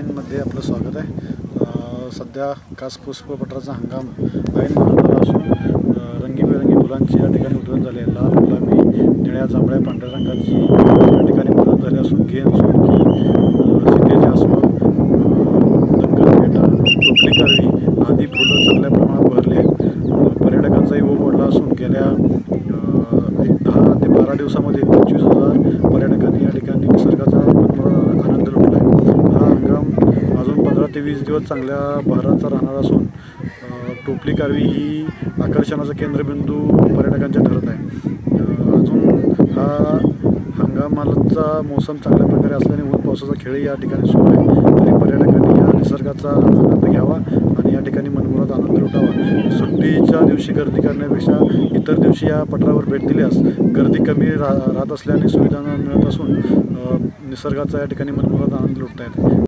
लाईनमध्ये आपलं स्वागत आहे। सध्या कास पुष्पपत्राचा हंगाम ऐन बहरलेला असून रंगीबेरंगी फुलांची या ठिकाणी उधळण झाली आहे। लाल, गुलाबी, निळ्या, जांभळ्या, पांढऱ्या रंगाची या ठिकाणी उधळण झाली असून गेंद, सोनकी, सीतेचे अस्वल, दक्कन पेटा, टोपली करवी आदी फुलं चांगल्या प्रमाणात बहरली आहेत। पर्यटकांचाही ओघ वाढला असून गेल्या 10 ते 12 दिवसामध्ये 25,000 पर्यटकांनी या ठिकाणी निसर्गाचा आनंद लुटला आहे। हा हंगाम अजून 15 ते 20 दिवस चांगल्या बहराचा राहणार असून टोपली कारवी ही आकर्षणाचा केंद्रबिंदू पर्यटकांच्या ठरत आहे। अजून हा हंगामाचा मोसम चांगल्या प्रकारे असल्याने ऊन पावसाचा खेळही या ठिकाणी सुरू आहे। तरी पर्यटकांनी या निसर्गाचा आनंद घ्यावा आणि या ठिकाणी मनमुराद आनंद लुटावा। सुट्टीच्या दिवशी गर्दी करण्यापेक्षा इतर दिवशी या पठारावर भेट दिल्यास गर्दी कमी राहत असल्याने सुविधा मिळत असून निसर्गाचा या ठिकाणी मनमुराद आनंद लुटता येतो।